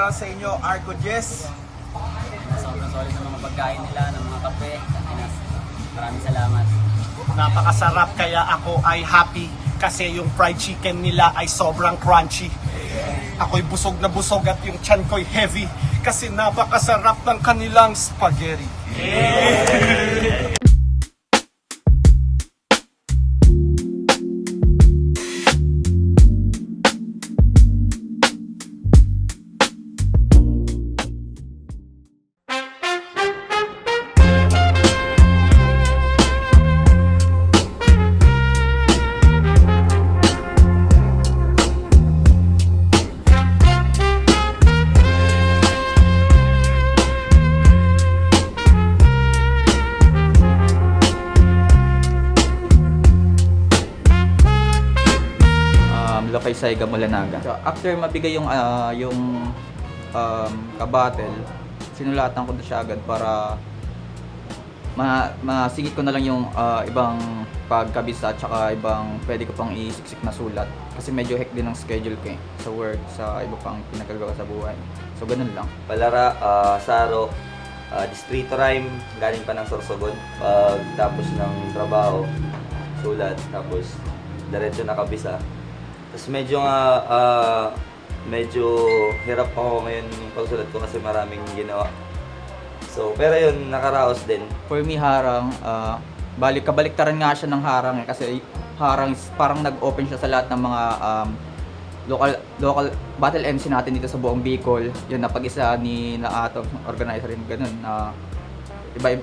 para sa inyo, Arco Jess. Sobrang solid ng mga pagkain nila, ng mga kape. Maraming salamat. Napakasarap kaya ako ay happy kasi yung fried chicken nila ay sobrang crunchy. Ako'y busog na busog at yung tiyan ko'y heavy kasi napakasarap ng kanilang spaghetti. Lokay Saiga Mulanaga. So, after mabigay yung kabattle, sinulatan ko na siya agad para masingit ko na lang yung ibang pagkabisa at saka ibang pwede ko pang isiksik na sulat. Kasi medyo hectic din ang schedule ko sa work, sa iba pang pinagagawa sa buhay. So, ganun lang. Palara, Saro, Distrito Rhyme, galing pa ng Sorsogon. Tapos ng trabaho, sulat, tapos diretso na kabisa. Tapos medyo hirap ako ngayon yung pagsulat ko kasi maraming ginawa. So, pero yun, nakaraos din. For me, harang, kabaliktaran nga siya ng harang kasi harang is parang nag-open siya sa lahat ng mga local battle MC natin dito sa buong Bicol. Yun, napag-isa ni Naato, organizer rin ganun, na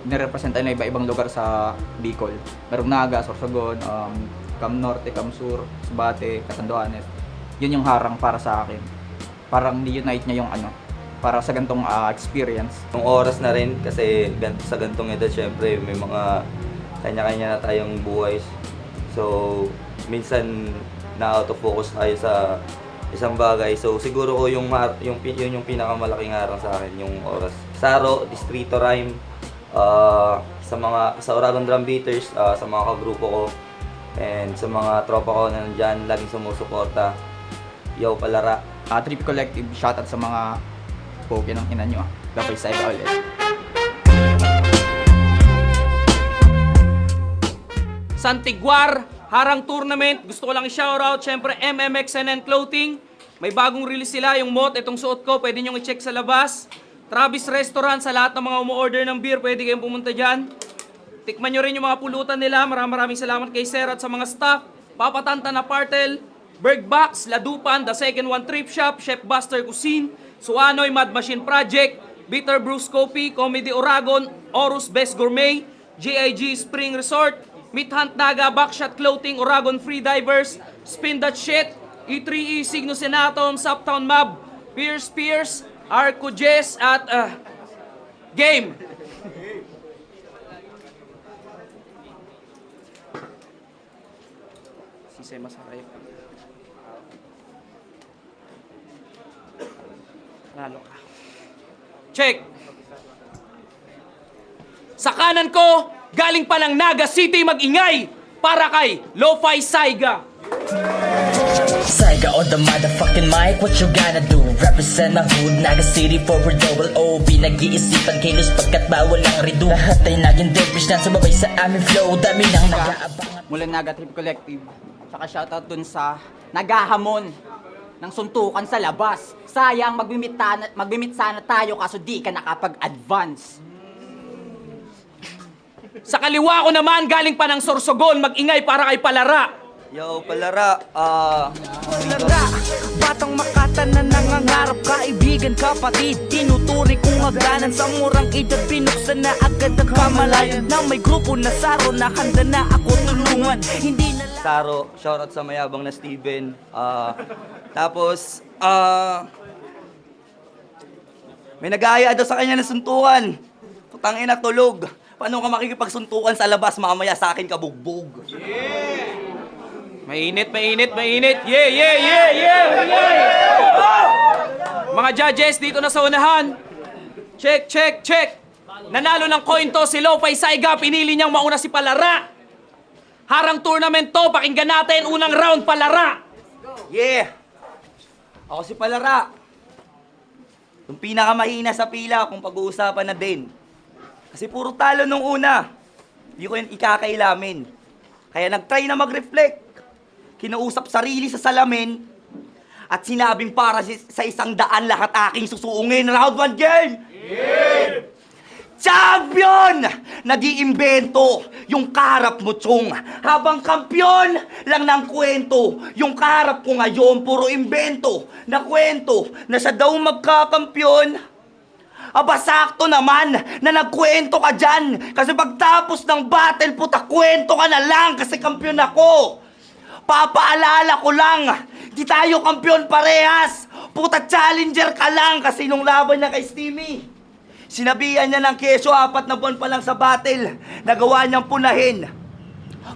nirepresenta na iba-ibang lugar sa Bicol. Merong Naga, Sorsogon, Cam Norte, Cam Sur, Subate, Catanduanes. Yun yung harang para sa akin. Parang ni-unite niya yung para sa gantong experience. Yung oras na rin kasi sa gantong edad, syempre may mga kanya-kanya na tayong buhay. So, minsan na out of focus tayo sa isang bagay. So, siguro ko yung pinakamalaking harang sa akin, yung oras. Saro, Distrito Rhyme, sa Oragon Drum Beaters, sa mga kagrupo ko, and sa mga tropa ko na nandyan, laging sumusuporta. Yo, Palara. Trip Collective, shoutout sa mga poke ng ina nyo. Lokay Saiga ulit. Santiguar, Harang Tournament. Gusto ko lang i-shoutout, syempre MMXNN Clothing. May bagong release sila, yung mote, itong suot ko, pwede nyo i-check sa labas. Travis Restaurant, sa lahat ng mga umu-order ng beer, pwede kayong pumunta dyan. Tikman nyo rin yung mga pulutan nila. Maraming salamat kay Sir at sa mga staff. Papatanta na Partel, Bergbox, Ladupan, The Second One Trip Shop, Chef Buster Cuisine, Suanoy Mad Machine Project, Bitter Brews Coffee, Comedy Oragon, Orus Best Gourmet, GIG Spring Resort, Meat Hunt Naga, Backshot Clothing, Oragon Free Divers, Spin That Shit, E3E, Signo Senatum, Uptown Mob, Pierce, Arco Jess, at Game! Sisay masarap. Lalo ka. Check! Sa kanan ko, galing pa ng Naga City, mag-ingay para kay Lo-Fi Saiga. Saiga on the motherfucking mic, what you gonna do? Represent my hood, Naga City for a double O. Pinag-iisipan kilos pagkat bawal ang redo. Lahat ay naging dervish na sumabay sa aming flow. Dami nang nag-aabangan. Mula Naga Trip Collective. Tsaka shoutout dun sa naghahamon ng suntukan sa labas. Sayang, magbimit sana tayo kaso di ka nakapag-advance. Sa kaliwa ko naman, galing pa ng Sorsogon, mag-ingay para kay Palara. Yo, Palara, Palara, batang Makata na nangangarap, kaibigan, kapatid. Tinuturi kong hagdanan sa murang edad, pinuksan na agad ang pamalayan. Na may grupo na Saro na handa na ako tulungan. Hindi na Saro, shoutout sa mayabang na Steven. Tapos, may nag-aaya daw sa kanya na suntukan. Putangin na tulog. Paano ka makikipagsuntukan sa labas, mamaya sa akin kabugbog? Mainit. Yeah! Mga judges, dito na sa unahan. Check. Nanalo ng coin to si Lo-Fi Saiga, pinili niyang mauna si Palara. Harang tournament to, pakinggan natin, unang round, Palara. Yeah! Ako si Palara. Yung pinakamahina sa pila kung pag-uusapan na din. Kasi puro talo nung una. Hindi ko yun ikakailamin. Kaya nag-try na mag-reflect. Kinausap sarili sa salamin at sinabing para sa 100 lahat aking susuungin. Round 1 game! Champion! Nag-iimbento yung kaharap mo, Chong. Habang kampyon lang ng kwento, yung kaharap ko ngayon, puro imbento na kwento na siya daw magkakampyon. Aba, sakto naman na nagkwento ka dyan. Kasi pagtapos ng battle, puta, kwento ka na lang kasi kampyon ako. Papaalala ko lang, di tayo kampyon parehas. Puta, challenger ka lang kasi nung laban niya kay Steamy. Sinabihan niya ng keso, 4 na buwan pa lang sa battle. Nagawa niyang punahin.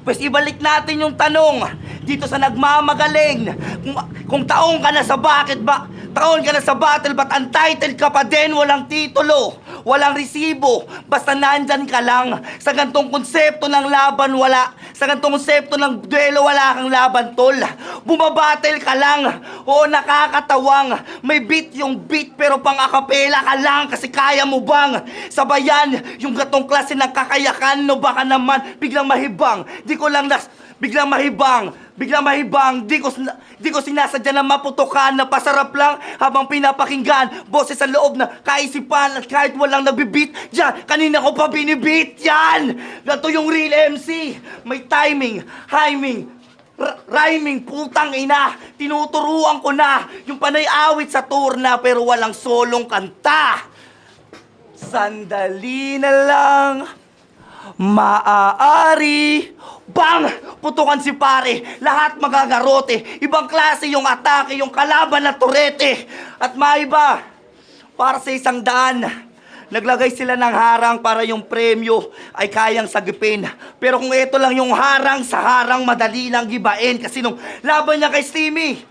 Pues ibalik natin yung tanong dito sa nagmamagaling. Kung taong ka na sa taon ka na sa battle, ba't untitled ka pa din? Walang titulo, walang resibo, basta nandyan ka lang. Sa gantong konsepto ng laban, wala. Sa gantong konsepto ng duelo, wala kang laban, tol. Bumabattle ka lang. Oo, nakakatawang. May beat yung beat, pero pang akapela ka lang. Kasi kaya mo bang sabayan yung gatong klase ng kakayakan? No, baka naman biglang mahibang. Biglang mahibang, di ko sinasadya na maputokan na pasarap lang habang pinapakinggan boses sa loob na kaisipan at kahit walang nagbibit dyan, kanina ko pa binibit yan! Ganito yung real MC, may timing, rhyming, putang ina, tinuturuan ko na yung panay awit sa turna pero walang solong kanta. Sandali na lang, maaari bang putukan si pare, lahat magagarote. Ibang klase yung atake, yung kalaban na turete. At maiba, para sa 100, naglagay sila ng harang para yung premyo ay kayang sagipin. Pero kung ito lang yung harang, sa harang madali lang gibain. Kasi nung laban niya kay Steamy,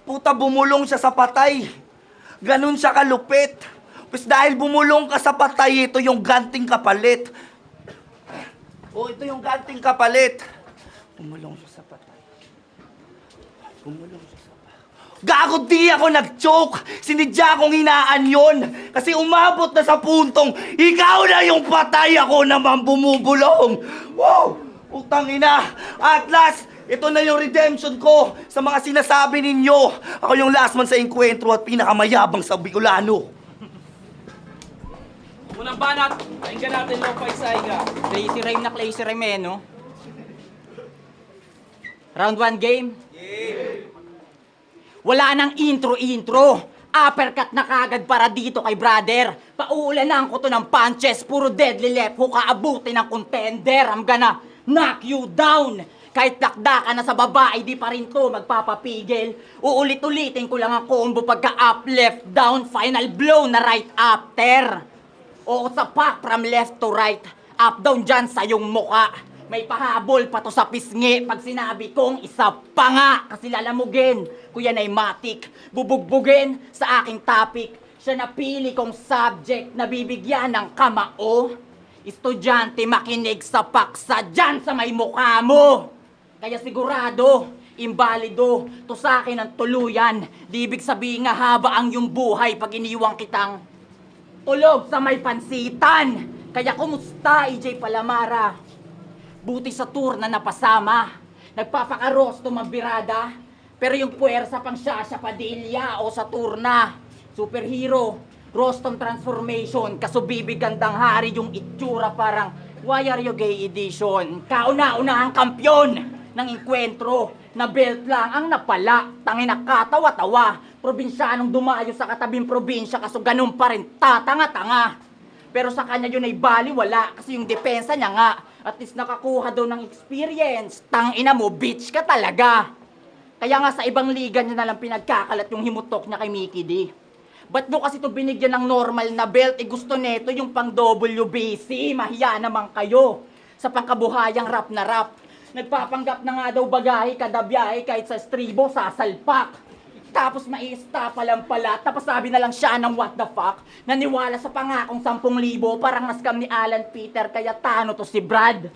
puta, bumulong siya sa patay. Ganun siya kalupit. Pues dahil bumulong ka sa patay, ito yung ganting kapalit. Oh, ito yung ganting kapalit. Bumulong siya sa patay. Gago, di ako nag-choke. Sinidya akong hinaan yun. Kasi umabot na sa puntong, ikaw na yung patay, ako naman bumubulong. Wow! Utang ina. At last, ito na yung redemption ko sa mga sinasabi ninyo. Ako yung last man sa enkwentro at pinakamayabang sa Bicolano. Unang banat, pakinggan natin ng paisaiga. Crazy rhyme na crazy rhyme eh, no? Round 1 game? Wala nang intro. Uppercut na kagad para dito kay brother. Pauulanan ko to ng punches, puro deadly left hook, aabuti ng contender. I'm gonna knock you down. Kahit lakda ka na sa babae, di pa rin to magpapapigil. Uulit-ulitin ko lang ang combo pagka up, left, down, final blow na right after. O sa pack from left to right, up down dyan sa yung muka. May pahabol pa to sa pisngi pag sinabi kong isa pa nga. Kasi lalamugin ko yan ay matik. Bubugbugin sa aking topic. Siya napili kong subject na bibigyan ng kamao. Estudyante makinig sa paksa dyan sa may mukha mo. Kaya sigurado, imbalido, to sa akin ang tuluyan. Di ibig sabihin nga haba ang yung buhay pag iniwang kitang tulog sa may pansitan. Kaya kumusta, EJ Palamara? Buti sa tour na napasama. Nagpapakarosto mabirada. Pero yung puwersa pang Shasha Padilla o sa tour na. Superhero, Rostom Transformation. Kasubibig gandang hari yung itsura parang Why Are You Gay Edition. Kauna-unahang kampyon ng enkwentro. Na belt lang ang napala. Tangina katawa-tawa. Probinsyanong dumayo sa katabing probinsya kaso ganun pa rin tatanga-tanga. Pero sa kanya yun ay baliwala kasi yung depensa niya nga at least nakakuha daw ng experience. Tangina mo, bitch ka talaga. Kaya nga sa ibang liga niya nalang pinagkakalat yung himutok niya kay Mickey D. Ba't nyo kasi ito binigyan ng normal na belt? Gusto neto yung pang WBC. Mahiya naman kayo sa pangkabuhayang rap na rap. Nagpapanggap na nga daw bagahe kada biyahe kahit sa stribo sasalpak. Tapos maiista lang pala, tapos sabi na lang siya ng what the fuck, naniwala sa pangakong 10,000, parang naskam ni Alan Peter, kaya tano to si Brad.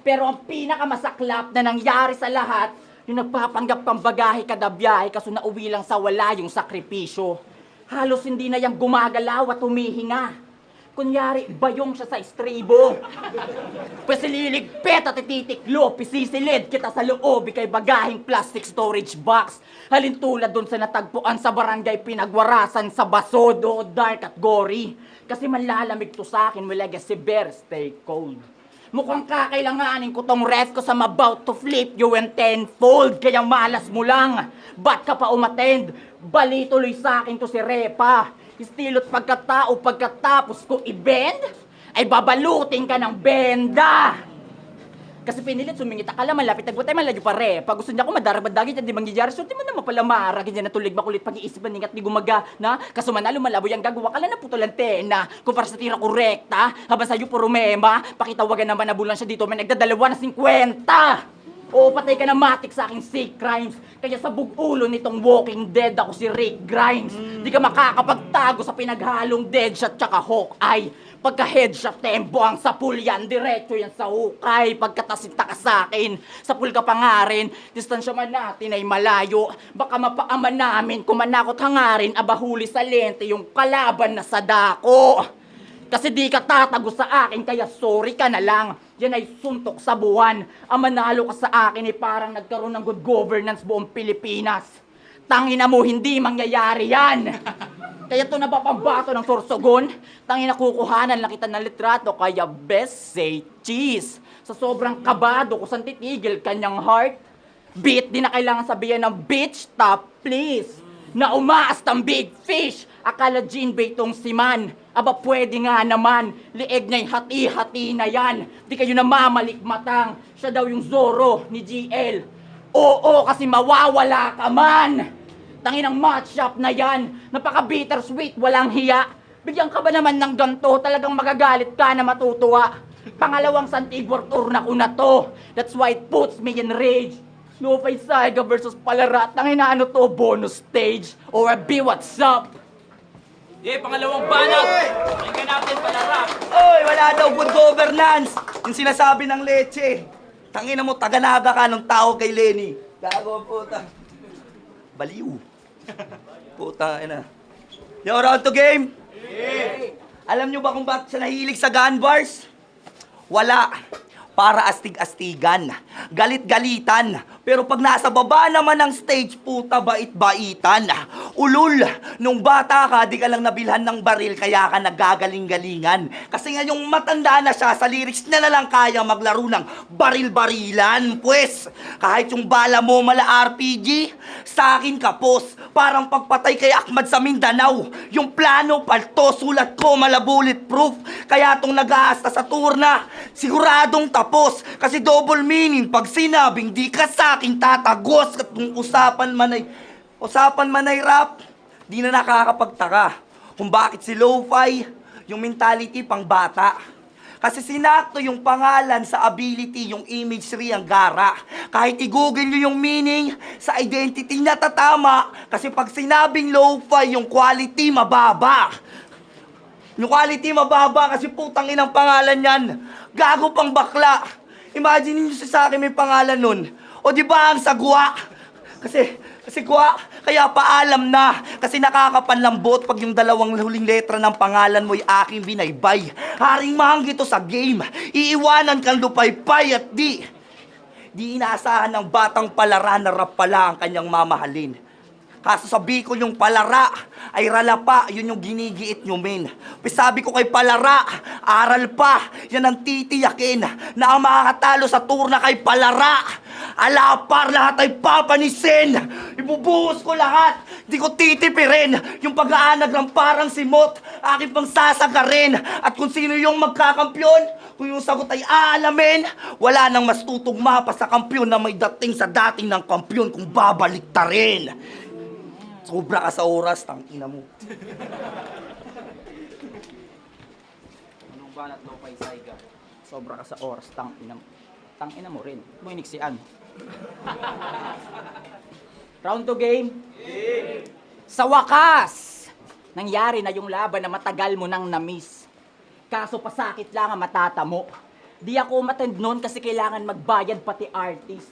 Pero ang pinakamasaklap na nangyari sa lahat, yung nagpapanggap kang bagahe kada biyahe, kaso nauwi lang sa wala yung sakripisyo. Halos hindi na yang gumagalaw at humihinga. Kunyari, bayong siya sa estribo. Pasililigpet at ititiklo, pisisilid kita sa loob, ikay bagahing plastic storage box. Halin tulad dun sa natagpuan sa barangay Pinagwarasan sa Basod o dark at gory. Kasi manlalamig to sa akin, wala si bear, stay cold. Mukhang kakailanganin ko tong ref ko sa about to flip you and tenfold. Kaya malas mo lang, ba't ka pa umattend? Bali tuloy sa akin to si Repa. Istilot pagkatao pagkatapos ko i-bend, ay babalutin ka ng benda. Kasi pinilit sumingit ka lang, malapit nagbutay, malayo pa Repa. Gusto niya ako madarabadagi dyan, di mangyayari. So di mo naman pala maragin dyan na tulig makulit pag-iisip ningat di gumaga na kasumanalo malabo yung gagawa ka lang na putol antena. Kumpara sa tira korekta, habang sa'yo puro mema, pakitawagan naman na bulan siya dito, may nagdadalawa na 50. Oo, patay ka na matik sa aking sick crimes. Kaya sa bugulo nitong Walking Dead ako si Rick Grimes. Di ka makakapagtago sa pinaghalong Deadshot tsaka Hawkeye. Pagka headshot tempo ang sapul yan, diretso yan sa hukay. Pagkatasinta ka sa akin, sapul ka pa nga rin. Distansya man natin ay malayo. Baka mapaaman namin kung manakot hangarin, abahuli sa lente yung kalaban na sa dako. Kasi di ka tatago sa akin, kaya sorry ka na lang. Yan ay suntok sa buwan. Ang manalo ka sa akin ay parang nagkaroon ng good governance buong Pilipinas. Tangina mo, hindi mangyayari yan. Kaya to napapambato ng Sorsogon. Tangina kukuhanan lang kita ng litrato, kaya best say cheese. Sa sobrang kabado ko saan titigil kanyang heart. Beat, di na kailangan sabihan ng bitch, stop please. Na umaas ng big fish. Akala Jean Bay tong si Man. Aba pwede nga naman. Lieg niya'y hati-hati na yan. Di kayo namamalikmatang. Siya daw yung Zorro ni GL. Oo, kasi mawawala ka man. Tanginang matchup na yan. Napaka-bittersweet, walang hiya. Bigyan ka ba naman ng ganto? Talagang magagalit ka na matutuwa. Pangalawang Santigor tour na ko na to. That's why it puts me in rage. Lupay Saiga versus Palarat. Tangina ano to? Bonus stage? Or a B, what's up? Pangalawang banat. Pakinggan natin, Palarat. Oy, wala daw good governance. Yung sinasabi ng leche. Tangina mo, taganaga ka ng tao kay Lenny. Gago, puta. Baliw. Puta, ina. Yung round to game? Alam nyo ba kung bakit siya nahilig sa gun bars? Wala. Para astig-astigan. Galit-galitan. Pero pag nasa baba naman ng stage, puta, bait-baitan. Ulul, nung bata ka, di ka lang nabilhan ng baril, kaya ka nagagaling-galingan. Kasi ngayong matanda na siya, sa lyrics na lang kaya maglaro ng baril-barilan. Pwes, kahit yung bala mo mala RPG, sa akin kapos. Parang pagpatay kay Ahmad sa Mindanao. Yung plano, palto, sulat ko, mala bulletproof. Kaya tong nag-aasta sa turna, siguradong tapos. Kasi double meaning, pag sinabing di ka sa akin tatagos. At kung usapan man ay rap, di na nakakapagtaka kung bakit si Lo-Fi, yung mentality pang bata. Kasi sinakto yung pangalan sa ability, yung imagery, ang gara. Kahit i-google nyo yung meaning, sa identity niya tatama. Kasi pag sinabing Lo-Fi, yung quality mababa. Yung quality mababa kasi putang inang pangalan yan. Gago pang bakla. Imagine nyo sa akin may pangalan nun. O di ba ang sagwa? Kasi gwa, kaya paalam na. Kasi nakakapanlambot pag yung dalawang huling letra ng pangalan mo'y aking binaybay. Haring mahanggi to sa game. Iiwanan kang lupaypay at di inaasahan ng batang Palara na rap pala ang kanyang mamahalin. Kaso sa Bicol yung Palara ay ralapa, yun yung ginigiit nyo men. Sabi ko kay Palara, aral pa, yan ang titiyakin na ang makakatalo sa turna kay Palara. Alapar, lahat ay papanisin. Ibubuhos ko lahat, di ko titipirin. Yung pag-aanag ng parang simot, akin pang sasagarin. At kung sino yung magkakampyon, kung yung sagot ay aalamin, wala nang mas tutugma pa sa kampyon na may dating sa dating ng kampyon kung babalik ta rin. Sobra ka sa oras, tangina mo. Anong banat daw kay Saiga? Sobra ka sa oras, tangina mo rin. Mo iniksian. Round to game? Sa wakas, nangyari na yung laban na matagal mo nang na-miss. Kaso pasakit lang ang matatamo. Di ako umattend nun kasi kailangan magbayad pati artist.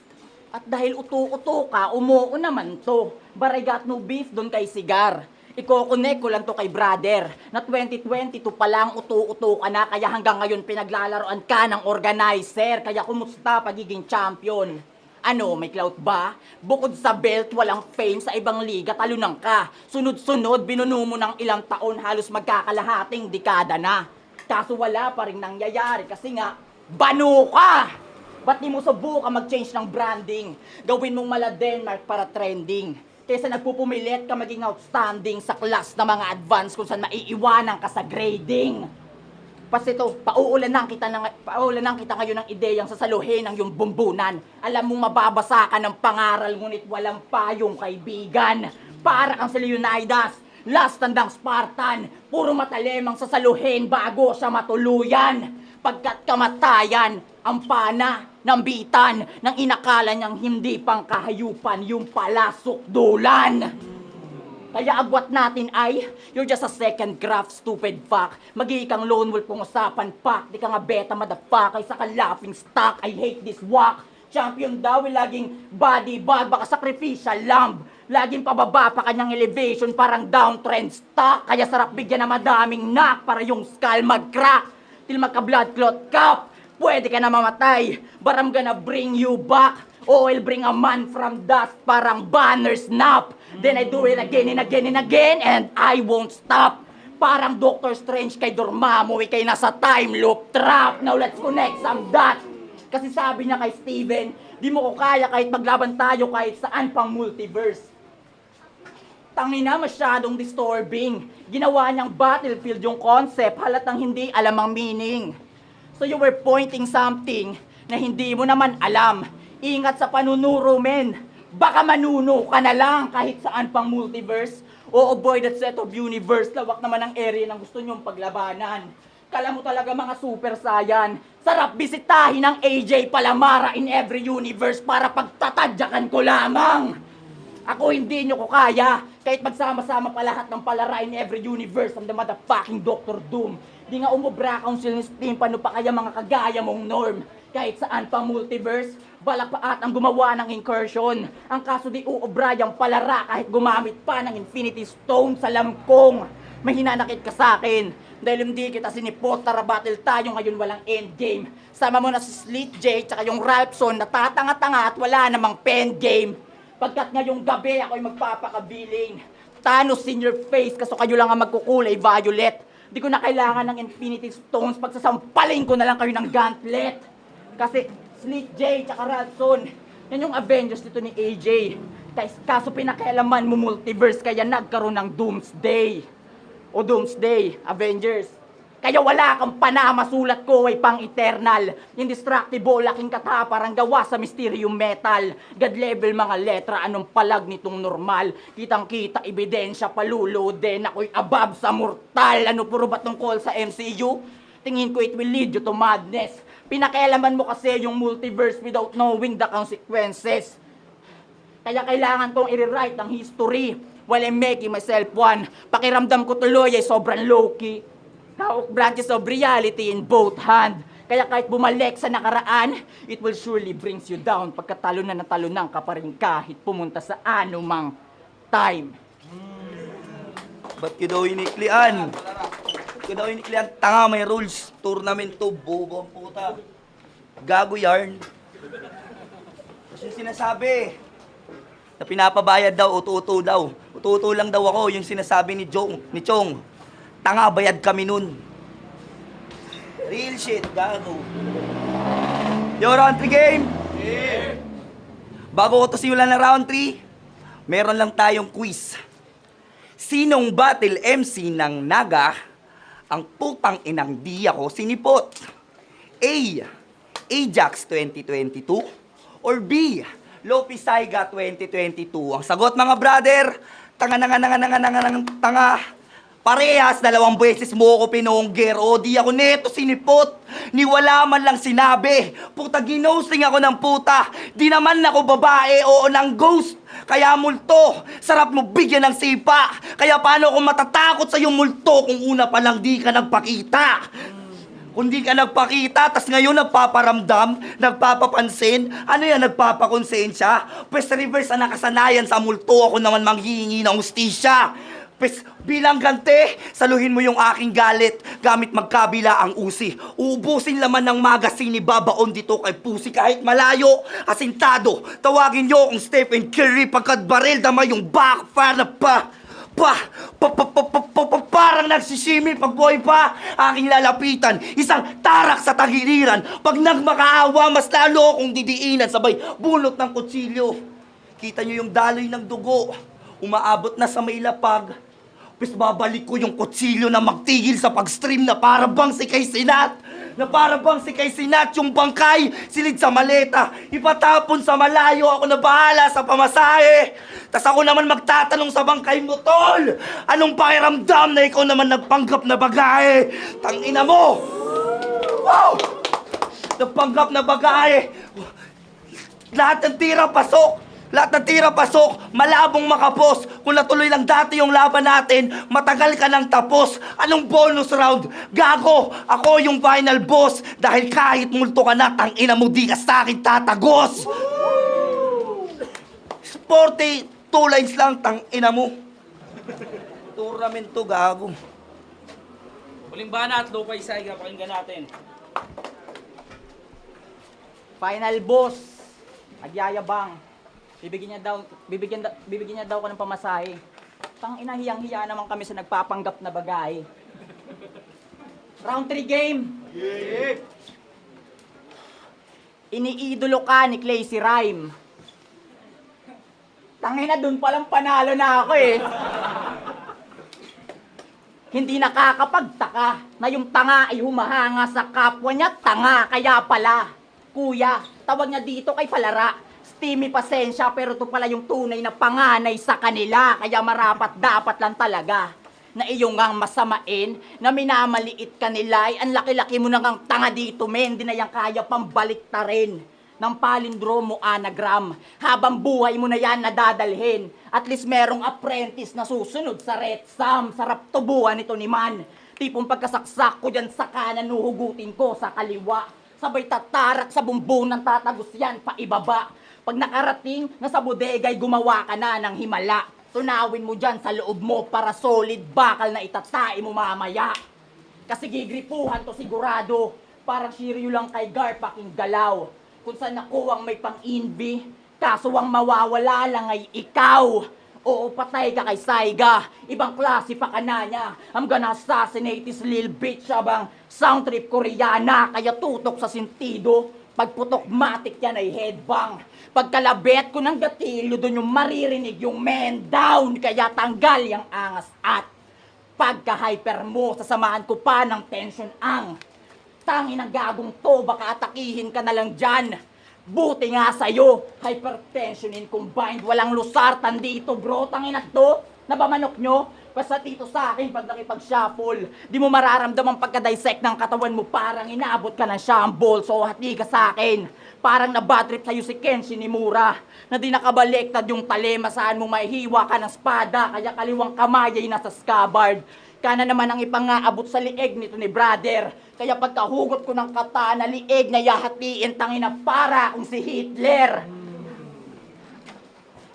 At dahil uto-uto ka, umuo naman to. But I got no beef doon kay Sigar. Iko-connect ko lang to kay brother na 2022 pa lang uto-uto ka na kaya hanggang ngayon pinaglalaroan ka ng organizer. Kaya kumusta pagiging champion? Ano, may clout ba? Bukod sa belt, walang fame sa ibang liga, talunan ka. Sunod-sunod, binuno mo ng ilang taon, halos magkakalahating dekada na. Kaso wala pa rin nangyayari kasi nga, bano ka! Ba't di mo subukan mag-change ng branding? Gawin mong mala Denmark para trending. Kesa nagpupumilit ka maging outstanding sa class na mga advance kung saan maiiwanan ka sa grading. Pasito, pauulanan kita ngayon ng ideyang sasaluhin ng iyong bumbunan. Alam mong mababasa ka ng pangaral ngunit walang payong kaibigan. Para kang si Leonidas, last tandang Spartan. Puro matalim ang sasaluhin bago siya matuluyan. Pagkat kamatayan, ang pana ng bitan ng inakala niyang hindi pang kahayupan yung pala sukdulan. Kaya agwat natin ay, you're just a second graph, stupid fuck. Magi kang lone wolf kung usapan pak. Di ka nga beta motherfucker, isa ka laughing stock. I hate this walk. Champion daw ay laging body bag, baka sacrificial lamb. Laging pababa pa kanyang elevation, parang downtrend stock. Kaya sarap bigyan na madaming knock para yung skull mag-crack. Till magka-blood clot cup, pwede ka na mamatay. But I'm gonna bring you back. Oh, I'll bring a man from dust, parang banner snap. Then I do it again and again and again, and I won't stop. Parang Doctor Strange kay Dormammu, ikay nasa time loop trap. Now let's connect some dots. Kasi sabi niya kay Steven, di mo ko kaya kahit maglaban tayo kahit saan pang multiverse. Tangina, masyadong disturbing. Ginawa niyang battlefield yung concept, halatang hindi alam ang meaning. So you were pointing something na hindi mo naman alam. Ingat sa panunuro, men. Baka manuno ka na lang kahit saan pang multiverse. O avoid that set of universe. Lawak naman ang area ng gusto niyong paglabanan. Kala mo talaga mga super saiyan. Sarap bisitahin ng AJ Palamara in every universe para pagtatadyakan ko lamang. Ako hindi nyo ko kaya. Kahit magsama-sama pa lahat ng palara in every universe, I'm the motherfucking Dr. Doom. Di nga umubra council ni Steam, paano pa kaya mga kagaya mong norm? Kahit saan pa multiverse, balak pa at ang gumawa ng incursion. Ang kaso di uubra yung palara kahit gumamit pa ng Infinity Stone sa lamkong. May hinanakit ka sa akin. Dahil hindi kita sinipot, tara battle tayo ngayon walang endgame. Sama mo na si Slit J, tsaka yung Ralphson na tatanga-tanga at wala namang pen game. Pagkat ngayong gabi ako'y magpapakabiling. Thanos in your face, kaso kayo lang ang magkukulay violet. Di ko na kailangan ng Infinity Stones, pagsasampaling ko na lang kayo ng gauntlet. Kasi Slit J tsaka Ralphson, yan yung Avengers dito ni AJ. Kaso pinakialaman mo multiverse, kaya nagkaroon ng Doomsday. O Doomsday, Avengers. Kaya wala kang panama, sulat ko ay pang-eternal. Indestructible, laking kata, parang gawa sa mysterium metal. God level mga letra, anong palag nitong normal? Kitang-kita, ebidensya, palulo din. Ako'y above sa mortal. Ano puro ba tungkol sa MCU? Tingin ko it will lead you to madness. Pinakialaman mo kasi yung multiverse without knowing the consequences. Kaya kailangan kong i-rewrite ang history while I'm making myself one. Pakiramdam ko tuloy ay sobrang low-key. Hawak branches of reality in both hand. Kaya kahit bumalik sa nakaraan, it will surely brings you down. Pagkatalunan na talunan ka pa rin kahit pumunta sa anumang time. Ba't ko daw iniklian? Ba't ko daw iniklian? Tanga, may rules. Tournament to, bobo ang puta. Gago yarn. Kasi yung sinasabi, na pinapabayad daw, utu-utu daw. Utu-utu lang daw ako, yung sinasabi ni Chong. Tanga, bayad kami nun. Real shit, gago. Yo, round 3 game? Yeah. Bago ko to simulan ng round 3, meron lang tayong quiz. Sinong battle MC ng Naga ang putang inang di ako sinipot? A. Ajax 2022 or B. Lopi Saiga 2022? Ang sagot mga brother, tanga. Parehas, 2 beses mo ako pinongger. O di ako neto sinipot. Ni wala man lang sinabi. Puta, ginosting ako ng puta. Di naman ako babae, oo ng ghost. Kaya multo, sarap mo bigyan ng sipa. Kaya paano ako matatakot sa iyong multo kung una pa lang di ka nagpakita? Kung di ka nagpakita, tas ngayon nagpaparamdam, nagpapapansin, ano yan, nagpapakonsensya? Pwes reverse ang nakasanayan sa multo, ako naman manghihingi ng ustisya. Pes, bilang gante, saluhin mo yung aking galit gamit magkabila ang usi. Uubusin laman ng magazine, babaon dito kay pusi kahit malayo, asintado. Tawagin nyo kung Stephen Curry pagkat baril dama yung backfire na parang nagsisimi pag boy pa aking lalapitan. Isang tarak sa tagiliran. Pag nagmakaawa, mas lalo akong didiinan sabay bunot ng kutsilyo. Kita nyo yung daloy ng dugo. Umaabot na sa may lapag. Pes babalik ko yung kutsilyo na magtigil sa pag-stream na para bang si kay Sinat. Na para bang si kay Sinat yung bangkay, silid sa maleta. Ipatapon sa malayo, ako na bahala sa pamasahe. Tas ako naman magtatanong sa bangkay mo, tol. Anong pakiramdam na ikaw naman nagpanggap na bagahe? Tangina mo! Wow! Nagpanggap na bagahe. Lahat ng tira pasok. Lahat ng tira pasok, malabong makapos. Kung natuloy lang dati yung laban natin, matagal ka nang tapos. Anong bonus round? Gago, ako yung final boss. Dahil kahit multo ka na, tangina mo di ka sa akin tatagos. Sporty, 2 lines lang, tangina mo. Tournament to, gago. Huling banat, Lupay Saiga, pakinggan natin. Final boss, agyayabang. Bibigyan niya daw ko ng pamasahe. Tang inahiyang-hiya naman kami sa nagpapanggap na bagay. Round 3 game. Yeah. Iniidolo ka ni Claycy Rhyme. Tangina, dun palang panalo na ako eh. Hindi nakakapagtaka na yung tanga ay humahanga sa kapwa niya tanga. Kaya pala, kuya, tawag niya dito kay Palara. Steamy pasensya pero to pala yung tunay na panganay sa kanila. Kaya marapat dapat lang talaga na iyong ngang masamain na minamaliit kanila ay ang laki-laki mo nang tanga dito men. Di na yan kaya pambalik ta rin ng palindromo anagram. Habang buhay mo na yan nadadalhin. At least merong apprentice na susunod sa Retsam. Sarap tubuhan ito ni Man. Tipong pagkasaksak ko dyan sa kanan, nuhugutin ko sa kaliwa. Sabay tatarak sa bumbong ng tatagos yan pa ibaba. Pag nakarating, nasa bodega'y gumawa ka na ng himala. Tunawin mo dyan sa loob mo para solid bakal na itatay mo mamaya. Kasi gigripuhan to sigurado. Parang siryo lang kay Garpaking galaw. Kung saan nakuwang may pang-inbi, kaso ang mawawala lang ay ikaw. Oo, patay ka kay Saiga. Ibang klase pa ka na niya. I'm gonna assassinate this little bitch abang sound trip Koreana. Kaya tutok sa sentido. Pagputok matik yan ay headbang. Pagkalabet ko ng gatilyo, doon yung maririnig yung man down. Kaya tanggal yung angas at pagka-hyper mo, sasamahan ko pa ng tension ang tangin ng gagong to, baka atakihin ka na lang dyan. Buti nga sa'yo, hypertension in combined, walang lusartan dito bro, tangin na to, nabamanok nyo? Basta dito sa akin, pag nakipag-shuffle, di mo mararamdaman pagka-dissect ng katawan mo, parang inaabot ka ng shamble, so hati ka sa akin. Parang nabadrip sa'yo si Kenshin Nimura, na di nakabaliktad yung talema, saan mo mahihiwa ka ng espada, kaya kaliwang kamay ay nasa scabbard. Kana naman ang ipangaabot sa lieg nito ni brother, kaya pagkahugot ko ng katana, lieg na yahatiin, tangin na para akong si Hitler.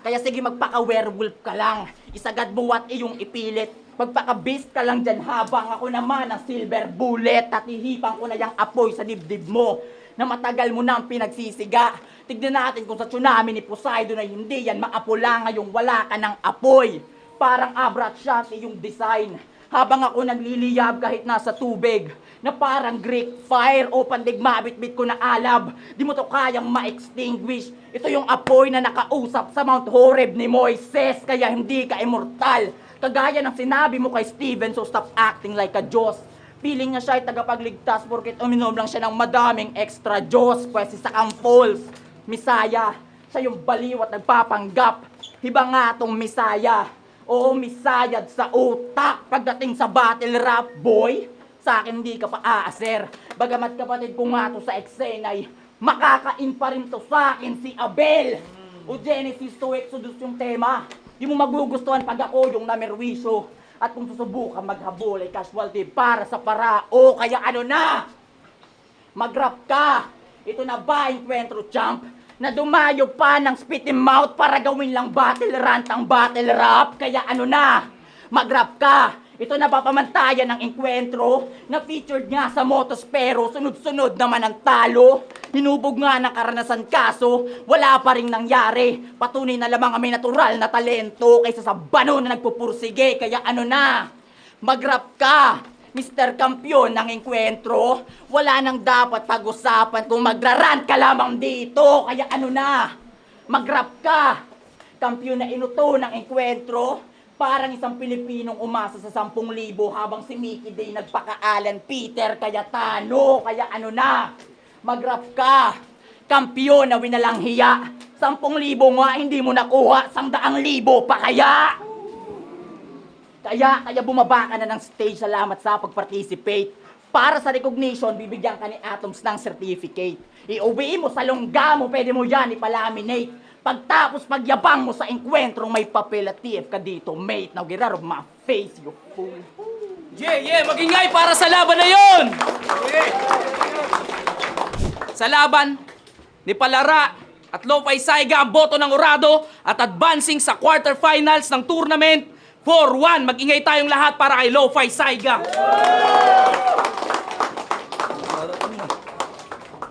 Kaya sige magpaka-werewolf ka lang, isagad buwat iyong ipilit. Magpaka-beast ka lang dyan habang ako naman ang silver bullet. At ihipang ko na yung apoy sa dibdib mo na matagal mo nang pinagsisiga. Tignan natin kung sa tsunami ni Poseidon ay hindi yan maapula ngayong wala ka ng apoy. Parang abrat shot yung design. Habang ako nagliliyab kahit nasa tubig, na parang Greek fire o pandigmabit-bit ko na alab, di mo to kayang ma-extinguish. Ito yung apoy na nakausap sa Mount Horeb ni Moises, kaya hindi ka immortal. Kagaya ng sinabi mo kay Steven, so stop acting like a Diyos. Feeling niya siya ay tagapagligtas porket uminom lang siya ng madaming extra Diyos. Pwede sa Falls, Misaya, siya yung baliw at nagpapanggap. Iba nga tong Misaya. Oo, misayad sa utak. Pagdating sa battle rap, boy, sa akin hindi ka pa aaser. Bagamat kapatid ko nga to sa eksena ay makakain pa rin to sa akin si Abel. O Genesis to Exodus yung tema. Di mo magugustuhan pag ako yung namerwisyo. At kung susubukan maghabol ay casualty para sa parao. Kaya ano na? Mag-rap ka. Ito na ba encuentro champ? Na dumayo pa ng spit and mouth para gawin lang battle rant ang battle rap. Kaya ano na, Mag-rap ka! Ito na ba pamantayan ng enkwentro na featured nga sa Motos pero sunod-sunod naman ang talo? Hinubog nga ng karanasan kaso wala pa ring nangyari. Patunay na lamang ang may natural na talento kaysa sa bano na nagpupursige. Kaya ano na, mag-rap ka! Mr. Kampiyon ng enkwentro, wala nang dapat pag-usapan kung magrarant ka lamang dito. Kaya ano na, mag-rap ka! Kampiyon na inuto ng enkwentro, parang isang Pilipinong umasa sa 10,000 habang si Mickey Day nagpakaalan Peter Cayetano. Kaya ano na, mag-rap ka! Kampiyon na winalang hiya, 10,000 nga hindi mo nakuha, 100,000 pa kaya? Kaya bumaba ka na ng stage, salamat sa pag-participate. Para sa recognition, bibigyan ka ni Atoms ng certificate. Iuwi mo sa longga mo, pwede mo yan ipalaminate. Pagtapos pagyabang mo sa engkwentrong may papel at TF ka dito, mate. Now get out of my face, you fool. Yeah, magingay para sa laban na yon! Sa laban ni Palara at Lo-Fi Saiga ang boto ng Orado at advancing sa quarterfinals ng tournament 4-1. Mag-ingay tayong lahat para kay Lo-Fi Saiga.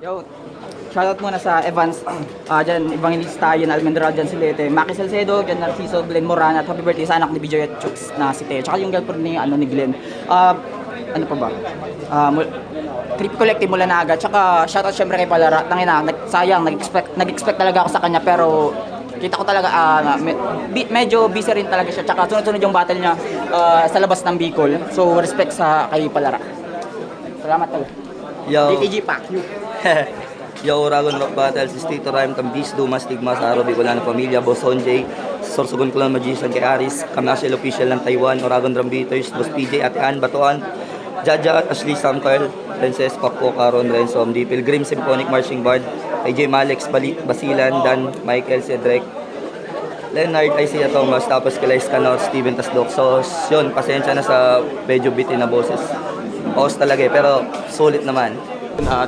Yo, shoutout muna sa Evans, dyan Evangelista, yan Almendral, dyan si Lete, Maki Salcedo, dyan Narciso, Glenn Moran, at happy birthday sa anak ni Bijoy at Chooks na si Te, tsaka yung girlfriend ni Glenn. Ano pa ba? Creepy Collective mula na agad, tsaka shoutout syempre kay Palara. Tangina, sayang, nag-expect talaga ako sa kanya, pero kita ko talaga, medyo busy rin talaga siya, tsaka sunod-sunod yung battle niya sa labas ng Bicol. So, respect sa kay Palara. Salamat talaga. Yo. DTG Pack. Yo, Oragon Rock Battles, Tito Rhyme, Tambis, Dumas, Stigma, sa Arabi, wala na pamilya, Boss Sonjay, Sorsogon ko lang Magician kay Aris, Commercial Official ng Taiwan, Oragon Drum Beaters, Boss PJ, Ate Ann, Batuan, Jaja at Ashley Samcarl, Princess, Paco, Caron, Renzo, Omdi, Pilgrim, Symphonic Marching Band, AJ Malex, Basilan, Dan, Michael, Cedric, Leonard, Isaiah Thomas, tapos kila Iscanor, Steven Tasdok. So, yun, pasensya na sa medyo bitin na boses. Paus talaga pero sulit naman.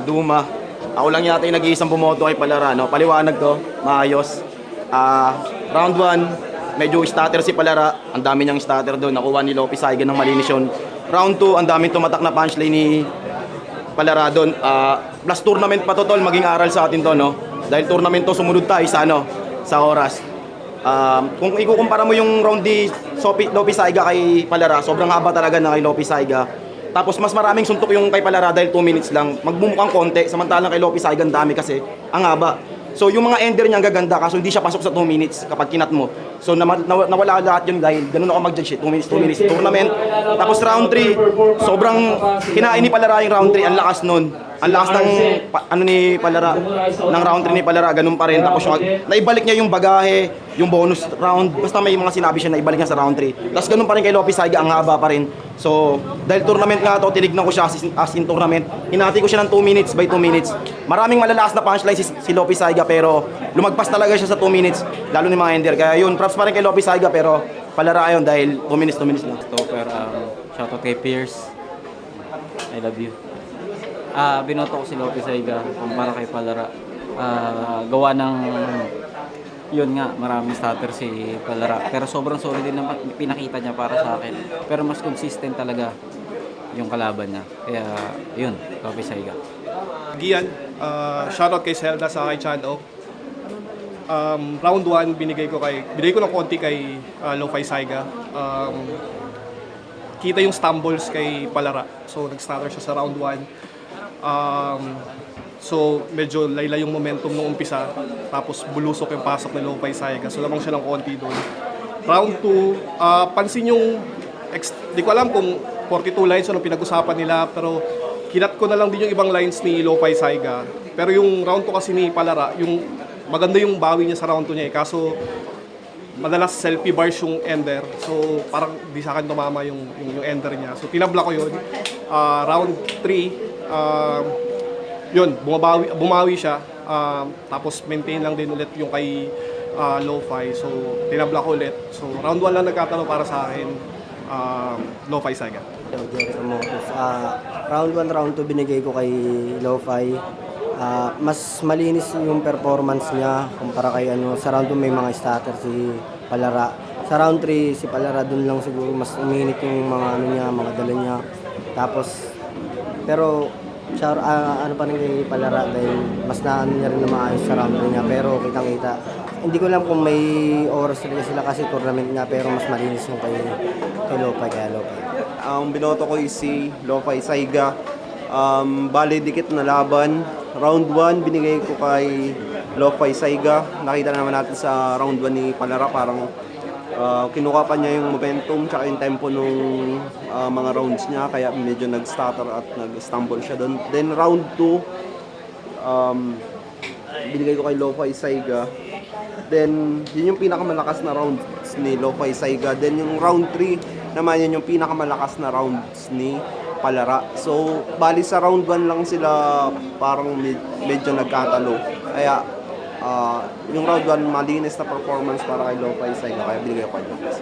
Duma. Ako lang yata yung nag-iisang bumoto kay Palara, no? Paliwanag to, maayos. Round 1, medyo starter si Palara. Ang dami niyang starter doon. Nakuha ni Lo-Fi Saiga ng malinis yun. Round 2, ang daming tumatak na punchline ni Palara doon. Plus tournament pa to, tol. Maging aral sa atin to, no? Dahil tournament to, sumunod tayo sa oras. Kung ikukumpara mo yung round di Lo-Fi Saiga kay Palara, sobrang haba talaga na kay Lo-Fi Saiga. Tapos mas maraming suntok yung kay Palara dahil 2 minutes lang. Magmumukhang konti, samantalang kay Lo-Fi Saiga ang dami kasi ang haba. So yung mga ender niya ang gaganda kaso hindi siya pasok sa 2 minutes kapag kinat mo. So nawala lahat yun dahil ganun ako mag-judge 2 minutes tournament. Tapos round 3, sobrang kinain ni Palara yung round 3, ang lakas nun. Ang lakas ng ni Palara, ng round 3 ni Palara, ganun pa rin. Tapos naibalik niya yung bagahe, yung bonus round. Basta may mga sinabi siya na ibalik niya sa round 3. Tapos ganun pa rin kay Lo-Fi Saiga, ang haba pa rin. So, dahil tournament nga to, tinignan ko siya as in tournament. Hinati ko siya ng 2 minutes by 2 minutes. Maraming malalakas na punchline si Lo-Fi Saiga pero lumagpas talaga siya sa 2 minutes. Lalo ni mga ender. Kaya yun, props pa rin kay Lo-Fi Saiga pero Palara ayon dahil 2 minutes lang. Stopper, shoutout kay Pierce. I love you. Binoto ko si Lo-Fi Saiga kumpara kay Palara. Gawa ng yun nga, maraming starter si Palara. Pero sobrang solid din na pinakita niya para sa akin. Pero mas consistent talaga yung kalaban niya. Kaya yun, Lo-Fi Saiga. Gian, shoutout kay Zelda sa kay Chano. Round 1 binigay ko ng konti kay Lo-Fi Saiga. Kita yung stumbles kay Palara. So nag-starter siya sa round 1. So medyo layla yung momentum nung umpisa. Tapos bulusok yung pasok ni Lo-Fi Saiga. So lamang siya ng konti doon. Round 2, pansin yung di ko alam kung 42 lines anong pinag-usapan nila, pero kinat ko na lang din yung ibang lines ni Lo-Fi Saiga. Pero yung round 2 kasi ni Palara, yung maganda yung bawi niya sa round 2 niya eh. Kaso madalas selfie bars yung ender. So parang di sa akin tumama yung ender niya. So tinabla ko yun. Round 3, yun, bumawi siya. Tapos maintain lang din ulit yung kay Lo-Fi. So tinabla ko ulit. So round 1 lang nagkatalo para sa akin. Lo-Fi Saiga. Round 1, round 2 binigay ko kay Lo-Fi. Mas malinis yung performance niya kumpara kay sa round 2 may mga starter si Palara. sa round 3, si Palara dun lang siguro mas uminit yung mga ano niya, mga dala niya. Tapos, pero ano pa rin kay Palara dahil mas naano niya rin na maayos sa round 3 niya. Pero kitang-kita. Hindi ko alam kung may oras talaga sila kasi tournament nga pero mas malinis yung kay Lopay, kaya Lopay. Ang binoto ko is si Lopay Saiga. Bale, dikit na laban. Round 1, binigay ko kay Lopay Saiga. Nakita naman natin sa round 1 ni Palara, parang kinuha pa niya yung momentum tsaka yung tempo nung mga rounds niya. Kaya medyo nag-stutter at nag-stumble siya doon. Then round 2, binigay ko kay Lopay Saiga. Then, yun yung pinakamalakas na rounds ni Lopay Saiga. Then, yung round 3 naman yun yung pinakamalakas na rounds ni Palara. So, bali sa round 1 lang sila parang medyo nagkatalo. Kaya, yung round 1, malinis na performance para kay Lopay Saiga. Kaya binigay ko kay Lopay.